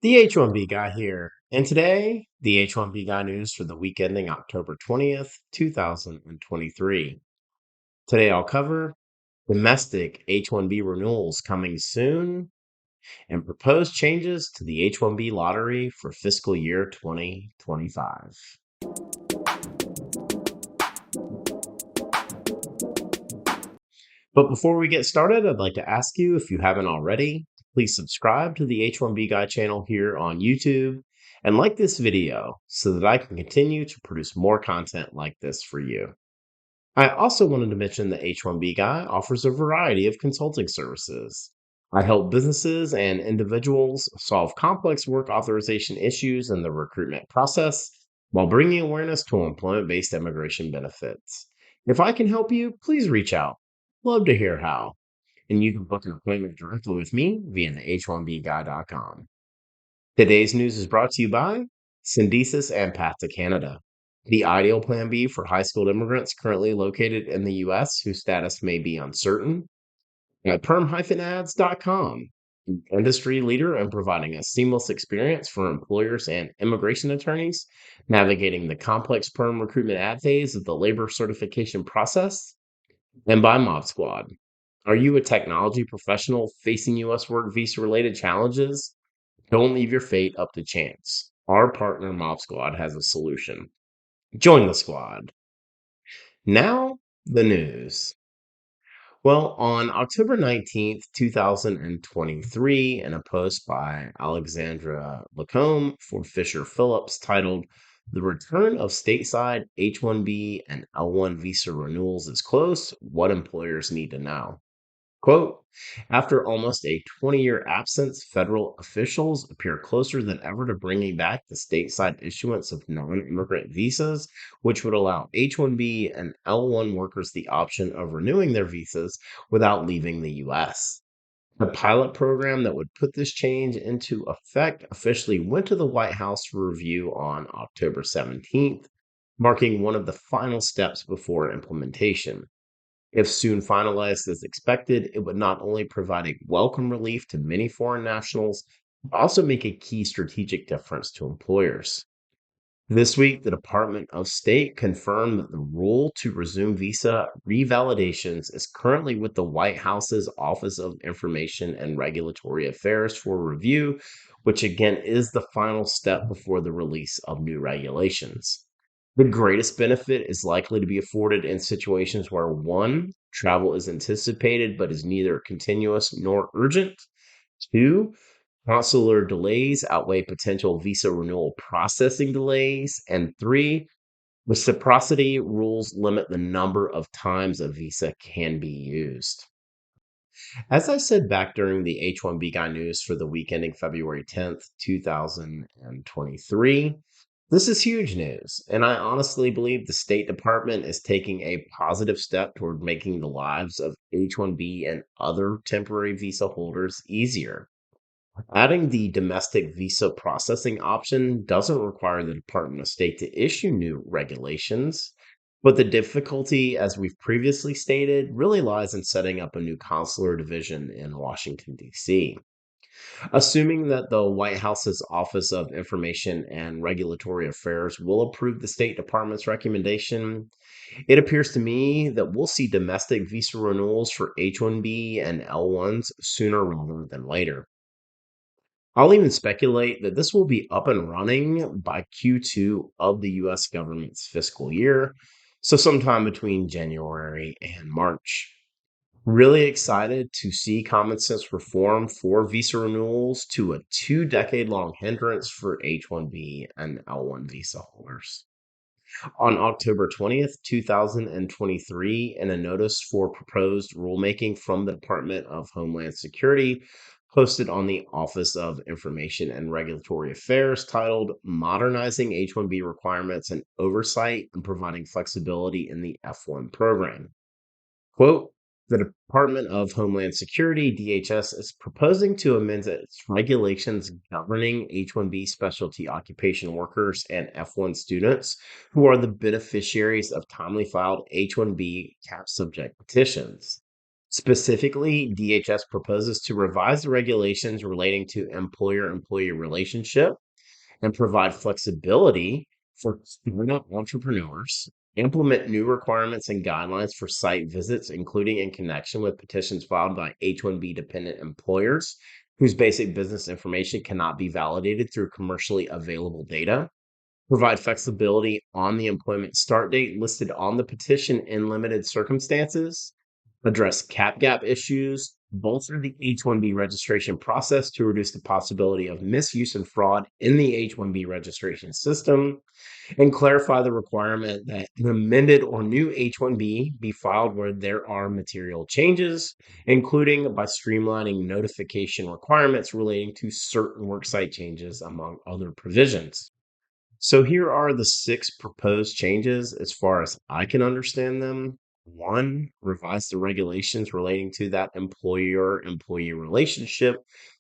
The H1B Guy here, and today, the H1B Guy news for the week ending October 20th, 2023. Today, I'll cover domestic H1B renewals coming soon and proposed changes to the H1B lottery for fiscal year 2025. But before we get started, I'd like to ask you, if you haven't already, please subscribe to the H1B Guy channel here on YouTube and like this video so that I can continue to produce more content like this for you. I also wanted to mention that H1B Guy offers a variety of consulting services. I help businesses and individuals solve complex work authorization issues in the recruitment process while bringing awareness to employment based immigration benefits. If I can help you, please reach out. Love to hear how. And you can book an appointment directly with me via the h1bguy.com. Today's news is brought to you by Syndesis and Path to Canada, the ideal plan B for high skilled immigrants currently located in the U.S. whose status may be uncertain. At PERM-ads.com, an industry leader in providing a seamless experience for employers and immigration attorneys navigating the complex PERM recruitment ad phase of the labor certification process. And by Mob Squad. Are you a technology professional facing U.S. work visa related challenges? Don't leave your fate up to chance. Our partner Mob Squad has a solution. Join the squad. Now, the news. Well, on October 19th, 2023, in a post by Alexandra Lacombe for Fisher Phillips titled "The Return of Stateside H1B and L1 Visa Renewals is Close, What Employers Need to Know." Quote, after almost a 20-year absence, federal officials appear closer than ever to bringing back the stateside issuance of non-immigrant visas, which would allow H-1B and L-1 workers the option of renewing their visas without leaving the U.S. The pilot program that would put this change into effect officially went to the White House for review on October 17th, marking one of the final steps before implementation. If soon finalized as expected, it would not only provide a welcome relief to many foreign nationals, but also make a key strategic difference to employers. This week, the Department of State confirmed that the rule to resume visa revalidations is currently with the White House's Office of Information and Regulatory Affairs for review, which again is the final step before the release of new regulations. The greatest benefit is likely to be afforded in situations where one, travel is anticipated but is neither continuous nor urgent. Two, consular delays outweigh potential visa renewal processing delays. And three, reciprocity rules limit the number of times a visa can be used. As I said back during the H1B Guy news for the week ending February 10th, 2023, this is huge news, and I honestly believe the State Department is taking a positive step toward making the lives of H1B and other temporary visa holders easier. Adding the domestic visa processing option doesn't require the Department of State to issue new regulations, but the difficulty, as we've previously stated, really lies in setting up a new consular division in Washington, D.C. Assuming that the White House's Office of Information and Regulatory Affairs will approve the State Department's recommendation, it appears to me that we'll see domestic visa renewals for H1B and L1s sooner rather than later. I'll even speculate that this will be up and running by Q2 of the US government's fiscal year, so sometime between January and March. Really excited to see common sense reform for visa renewals to a 2-decade long hindrance for H1B and L1 visa holders. On October 20th, 2023, in a notice for proposed rulemaking from the Department of Homeland Security, posted on the Office of Information and Regulatory Affairs titled Modernizing H1B Requirements and Oversight and Providing Flexibility in the F1 Program. Quote, the Department of Homeland Security, DHS, is proposing to amend its regulations governing H-1B specialty occupation workers and F-1 students who are the beneficiaries of timely filed H-1B cap subject petitions. Specifically, DHS proposes to revise the regulations relating to employer-employee relationship and provide flexibility for startup entrepreneurs, implement new requirements and guidelines for site visits, including in connection with petitions filed by H-1B dependent employers whose basic business information cannot be validated through commercially available data, provide flexibility on the employment start date listed on the petition in limited circumstances, address cap gap issues, bolster the H-1B registration process to reduce the possibility of misuse and fraud in the H-1B registration system, and clarify the requirement that an amended or new H-1B be filed where there are material changes, including by streamlining notification requirements relating to certain worksite changes, among other provisions. So here are the six proposed changes as far as I can understand them. One, revise the regulations relating to that employer-employee relationship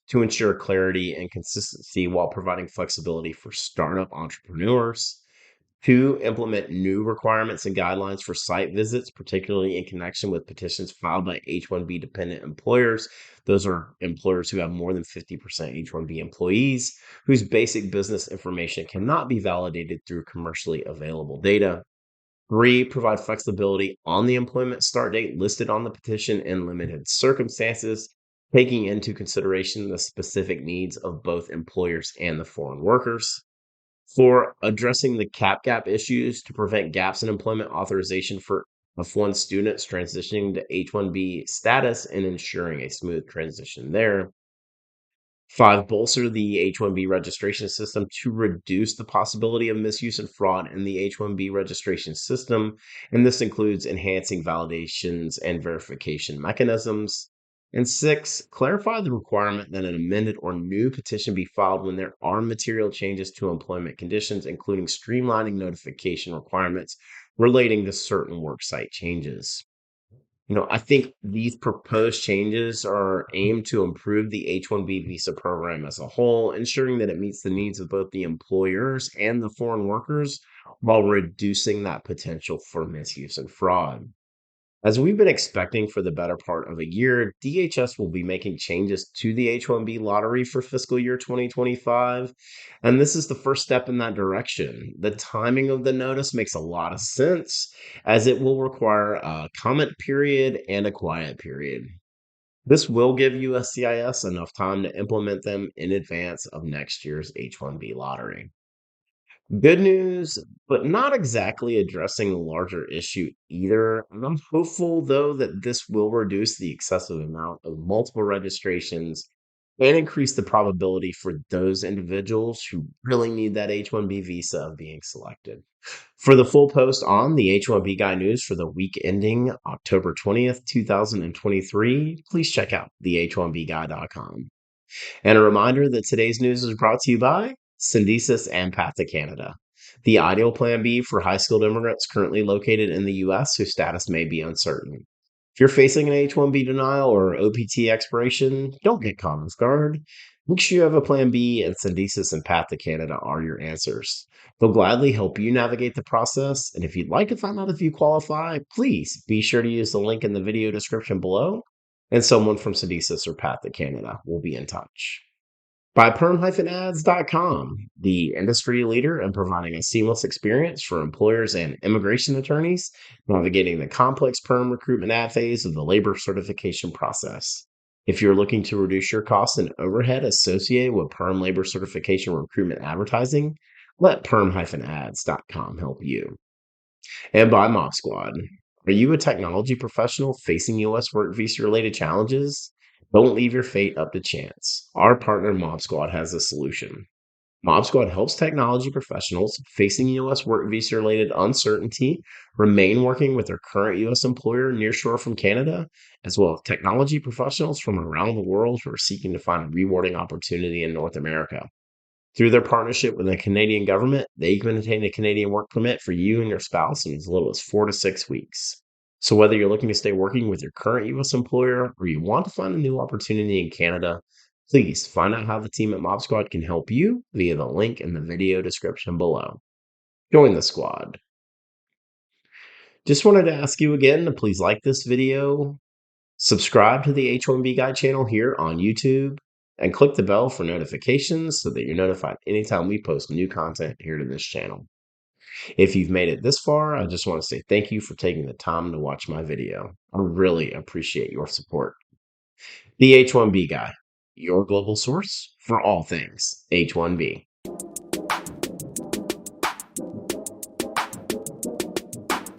to ensure clarity and consistency while providing flexibility for startup entrepreneurs. Two, implement new requirements and guidelines for site visits, particularly in connection with petitions filed by H-1B dependent employers. Those are employers who have more than 50% H-1B employees whose basic business information cannot be validated through commercially available data. Three, provide flexibility on the employment start date listed on the petition in limited circumstances, taking into consideration the specific needs of both employers and the foreign workers. For addressing the cap gap issues to prevent gaps in employment authorization for F1 students transitioning to H1B status and ensuring a smooth transition there. Five, bolster the H-1B registration system to reduce the possibility of misuse and fraud in the H-1B registration system, and this includes enhancing validations and verification mechanisms. And six, clarify the requirement that an amended or new petition be filed when there are material changes to employment conditions, including streamlining notification requirements relating to certain worksite changes. I think these proposed changes are aimed to improve the H-1B visa program as a whole, ensuring that it meets the needs of both the employers and the foreign workers while reducing that potential for misuse and fraud. As we've been expecting for the better part of a year, DHS will be making changes to the H-1B lottery for fiscal year 2025, and this is the first step in that direction. The timing of the notice makes a lot of sense, as it will require a comment period and a quiet period. This will give USCIS enough time to implement them in advance of next year's H-1B lottery. Good news, but not exactly addressing the larger issue either. And I'm hopeful, though, that this will reduce the excessive amount of multiple registrations and increase the probability for those individuals who really need that H-1B visa of being selected. For the full post on the H-1B Guy news for the week ending October 20th, 2023, please check out the H1BGuy.com. And a reminder that today's news is brought to you by Syndesis and Path to Canada, the ideal plan B for high skilled immigrants currently located in the U.S. whose status may be uncertain. If you're facing an H-1B denial or OPT expiration, don't get caught off guard. Make sure you have a plan B, and Syndesis and Path to Canada are your answers. They'll gladly help you navigate the process, and if you'd like to find out if you qualify, please be sure to use the link in the video description below, and someone from Syndesis or Path to Canada will be in touch. By PERM-Ads.com, the industry leader in providing a seamless experience for employers and immigration attorneys navigating the complex PERM recruitment ad phase of the labor certification process. If you're looking to reduce your costs and overhead associated with PERM labor certification recruitment advertising, let PERM-Ads.com help you. And by Mob Squad. Are you a technology professional facing U.S. work visa related challenges? Don't leave your fate up to chance. Our partner Mob Squad has a solution. Mob Squad helps technology professionals facing U.S. work visa related uncertainty remain working with their current U.S. employer nearshore from Canada, as well as technology professionals from around the world who are seeking to find a rewarding opportunity in North America. Through their partnership with the Canadian government, they can obtain a Canadian work permit for you and your spouse in as little as 4 to 6 weeks. So whether you're looking to stay working with your current U.S. employer or you want to find a new opportunity in Canada, please find out how the team at Mob Squad can help you via the link in the video description below. Join the squad. Just wanted to ask you again to please like this video, Subscribe to the H1B Guy channel here on YouTube and click the bell for notifications so that you're notified anytime we post new content here to this channel. If you've made it this far, I just want to say thank you for taking the time to watch my video. I really appreciate your support. The H1B Guy, your global source for all things H1B.